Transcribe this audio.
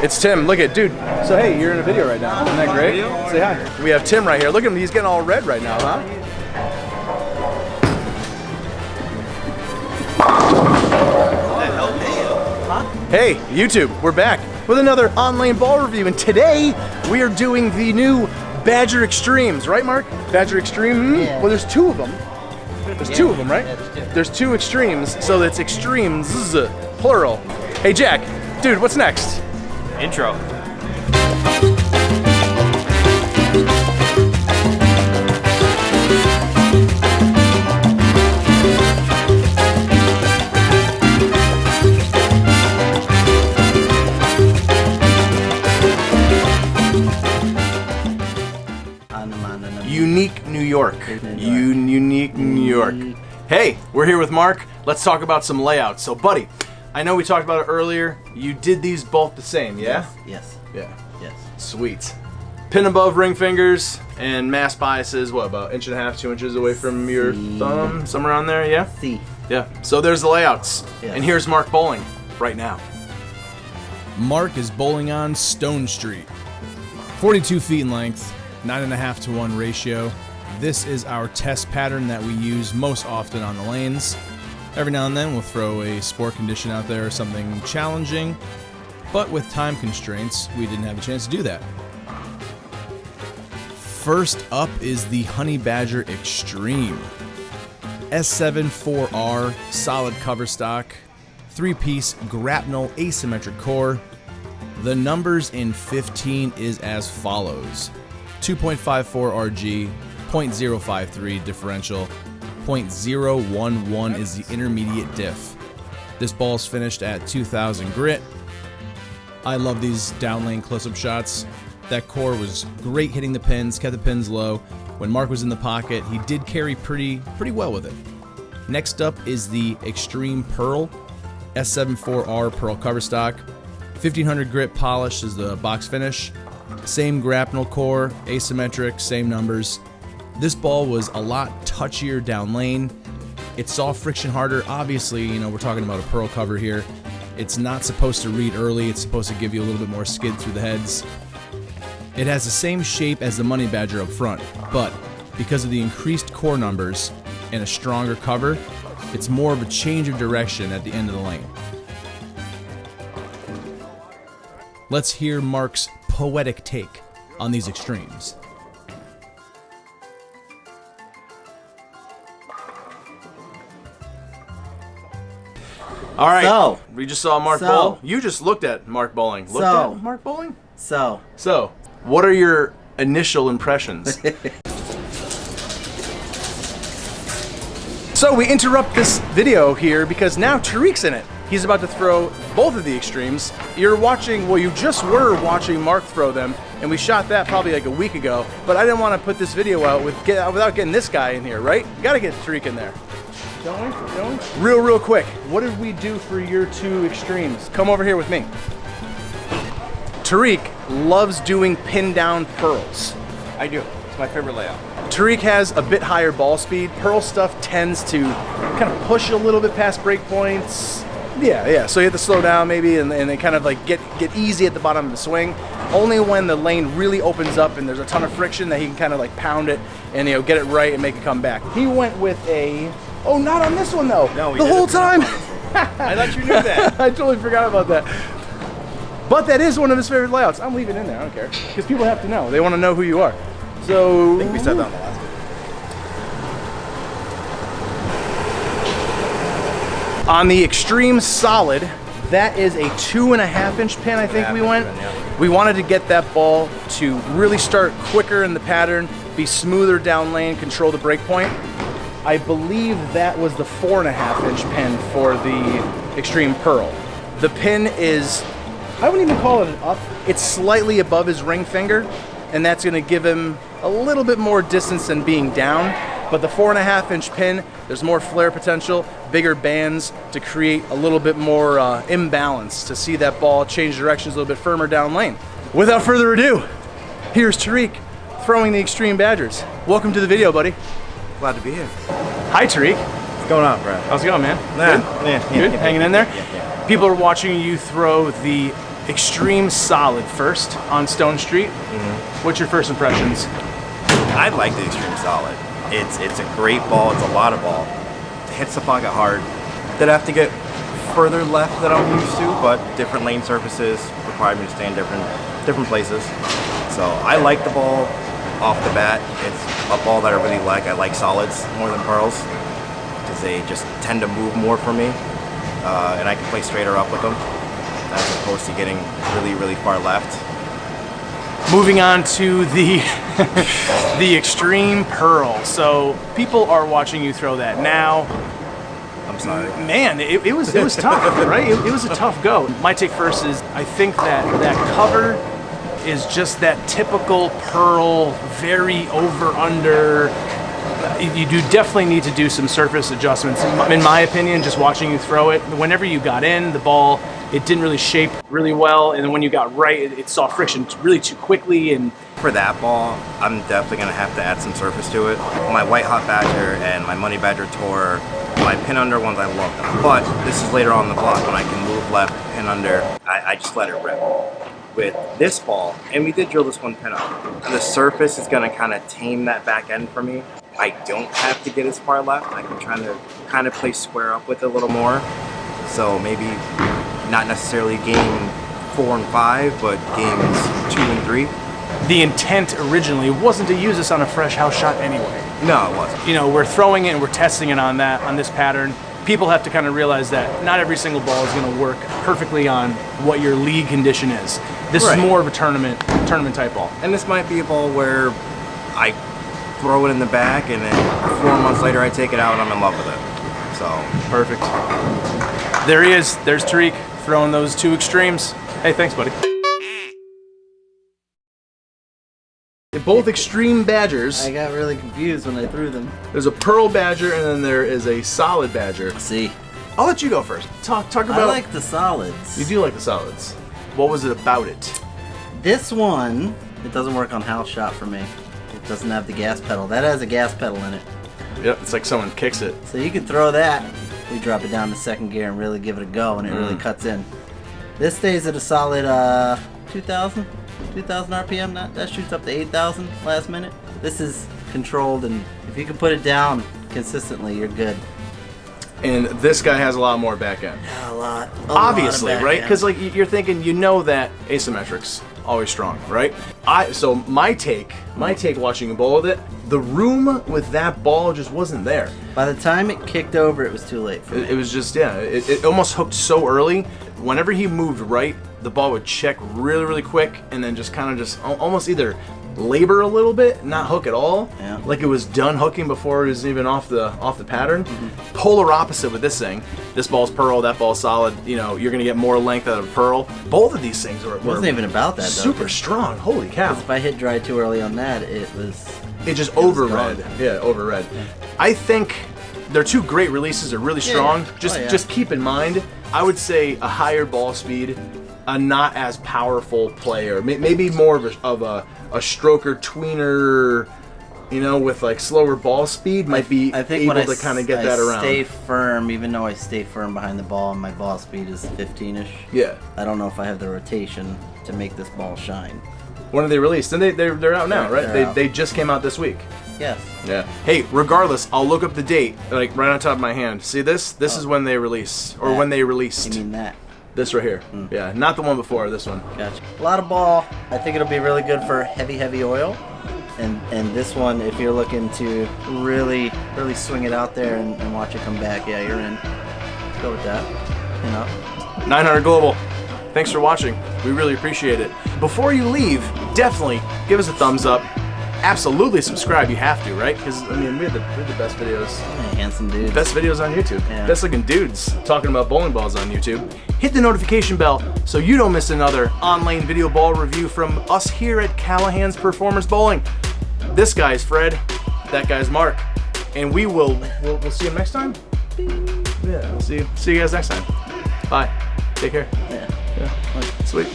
It's Tim. Look at, dude. So hey, you're in a video right now. Isn't that great? Say hi. We have Tim right here. Look at him. He's getting all red right now, huh? Hey, YouTube. We're back with another on-lane ball review, and today we are doing the new Badger Extremes, right, Mark? Badger Extreme. Yeah. Well, there's two of them. There's two of them, right? There's two Extremes, so it's Extremes, plural. Hey, Jack, dude, what's next? Intro. Unique New York. Unique New York. Hey, we're here with Mark. Let's talk about some layouts. So, buddy, I know we talked about it earlier. You did these both the same, yeah? Yes. Yeah. Yes. Sweet. Pin above ring fingers and mass biases, what, about 1.5 to 2 inches away from your thumb? Somewhere around there, yeah? C. Yeah. So there's the layouts. Yes. And here's Mark bowling right now. Mark is bowling on Stone Street. 42 feet in length, 9.5 to 1 ratio. This is our test pattern that we use most often on the lanes. Every now and then we'll throw a sport condition out there or something challenging, but with time constraints, we didn't have a chance to do that. First up is the Honey Badger Extreme. S7 4R, solid cover stock, 3-piece grapnel asymmetric core. The numbers in 15 is as follows: 2.54 RG, 0.053 differential, 0.011 is the intermediate diff. This ball is finished at 2000 grit. I love these down lane close-up shots. That core was great hitting the pins, kept the pins low. When Mark was in the pocket, he did carry pretty well with it. Next up is the Extreme Pearl, S7 4R Pearl cover stock. 1500 grit polish is the box finish. Same grapnel core, asymmetric, same numbers. This ball was a lot touchier down lane. It saw friction harder. Obviously, you know, we're talking about a pearl cover here. It's not supposed to read early. It's supposed to give you a little bit more skid through the heads. It has the same shape as the Money Badger up front, but because of the increased core numbers and a stronger cover, it's more of a change of direction at the end of the lane. Let's hear Mark's poetic take on these Extremes. All right. So. We just saw Mark bowl. You just looked at Mark bowling. Looked at Mark bowling? So, what are your initial impressions? So we interrupt this video here because now Tariq's in it. He's about to throw both of the Extremes. You're watching, well, you just were watching Mark throw them, and we shot that probably like a week ago, but I didn't want to put this video out without getting this guy in here, right? You gotta get Tariq in there. Don't we? Real quick, what did we do for your two Extremes? Come over here with me. Tariq loves doing pin down pearls. I do. It's my favorite layout. Tariq has a bit higher ball speed. Pearl stuff tends to kind of push a little bit past break points. Yeah. So you have to slow down maybe and then kind of like get easy at the bottom of the swing. Only when the lane really opens up and there's a ton of friction that he can kind of like pound it and, you know, get it right and make it come back. He went with a, oh, not on this one though. No, the whole time. I thought you knew that. I totally forgot about that. But that is one of his favorite layouts. I'm leaving it in there, I don't care. Because people have to know. They want to know who you are. So I think we said that on the last video. On the Extreme Solid, that is a 2.5-inch pin, I think we went. We wanted to get that ball to really start quicker in the pattern, be smoother down lane, control the break point. I believe that was the 4.5-inch pin for the Extreme Pearl. The pin is, I wouldn't even call it an up. It's slightly above his ring finger, and that's gonna give him a little bit more distance than being down. But the 4.5-inch pin, there's more flare potential, bigger bands to create a little bit more imbalance, to see that ball change directions a little bit firmer down lane. Without further ado, here's Tariq throwing the Extreme Badgers. Welcome to the video, buddy. Glad to be here. Hi, Tariq. What's going on, Brad? How's it going, man? Good? Good? Hanging in there? Yeah. People are watching you throw the Extreme Solid first on Stone Street. What's your first impressions? I like the Extreme Solid. It's a great ball. It's a lot of ball. It hits the pocket hard. Did I have to get further left than I'm used to, but different lane surfaces require me to stay in different places. So I like the ball off the bat. It's a ball that I really like. I like solids more than pearls because they just tend to move more for me, and I can play straighter up with them as opposed to getting really far left. Moving on to the the Extreme Pearl. So people are watching you throw that now. I'm sorry. Man, it was tough, right? It was a tough go. My take first is I think that cover is just that typical Pearl, very over-under. You do definitely need to do some surface adjustments. In my opinion, just watching you throw it, whenever you got in, the ball, it didn't really shape really well, and then when you got right, it saw friction really too quickly. And for that ball, I'm definitely gonna have to add some surface to it. My White Hot Badger and my Money Badger Tour, my pin under ones, I love them. But this is later on in the block when I can move left, pin under, I just let it rip. With this ball, and we did drill this one pin up, the surface is gonna kind of tame that back end for me. I don't have to get as far left. I can try to kind of play square up with it a little more. So maybe not necessarily game 4 and 5, but games 2 and 3. the intent originally wasn't to use this on a fresh house shot anyway. No, it wasn't. You know, we're throwing it and we're testing it on this pattern. People have to kind of realize that not every single ball is going to work perfectly on what your league condition is. This is more of a tournament type ball. And this might be a ball where I throw it in the back and then 4 months later I take it out and I'm in love with it. So perfect. There he is. There's Tariq throwing those two extremes. Hey, thanks, buddy. Both extreme badgers. I got really confused when I threw them. There's a pearl badger and then there is a solid badger. See, I'll let you go first. Talk about. I like the solids. You do like the solids. What was it about it? This one, it doesn't work on house shot for me. It doesn't have the gas pedal. That has a gas pedal in it. Yep, it's like someone kicks it. So you can throw that. We drop it down to second gear and really give it a go, and it really cuts in. This stays at a solid 2,000 RPM. That shoots up to 8,000 last minute. This is controlled, and if you can put it down consistently, you're good. And this guy has a lot more back end. A lot. Obviously, right? Because like you're thinking, you know that asymmetrics always strong, right? So my take watching a ball with it, the room with that ball just wasn't there. By the time it kicked over, it was too late for me. It was just, yeah, it almost hooked so early. Whenever he moved right, the ball would check really, really quick and then just kind of almost either labor a little bit, not hook at all, like it was done hooking before it was even off the pattern. Polar opposite with this thing. This ball's pearl, that ball's solid. You know, you're gonna get more length out of pearl. Both of these things were wasn't even about that, though. Super strong. Holy cow! If I hit dry too early on that, it just overread. Yeah, overread. Yeah. I think they're two great releases. They're really strong. Just keep in mind, I would say a higher ball speed, a not as powerful player, maybe more of a stroker tweener, you know, with like slower ball speed might be able to kind of get that around. Stay firm, even though I stay firm behind the ball and my ball speed is 15-ish. Yeah. I don't know if I have the rotation to make this ball shine. When are they released? And they're out now, right? They're out. They just came out this week. Yes. Yeah. Hey, regardless, I'll look up the date, like right on top of my hand. See this? This is when they release, or when they released. You mean that? This right here. Yeah, not the one before, this one. Gotcha. A lot of ball. I think it'll be really good for heavy oil. And this one, if you're looking to really swing it out there and watch it come back, yeah, you're in. Let's go with that. You know. 900 Global. Thanks for watching. We really appreciate it. Before you leave, definitely give us a thumbs up. Absolutely subscribe. You have to, right? Because I mean, we have the best videos. Yeah, handsome dudes. Best videos on YouTube. Yeah. Best looking dudes talking about bowling balls on YouTube. Hit the notification bell so you don't miss another on-lane video ball review from us here at Callahan's Performance Bowling. This guy's Fred. That guy's Mark. And we'll see you next time. Yeah, we'll see you guys next time. Bye. Take care. Yeah. Sweet.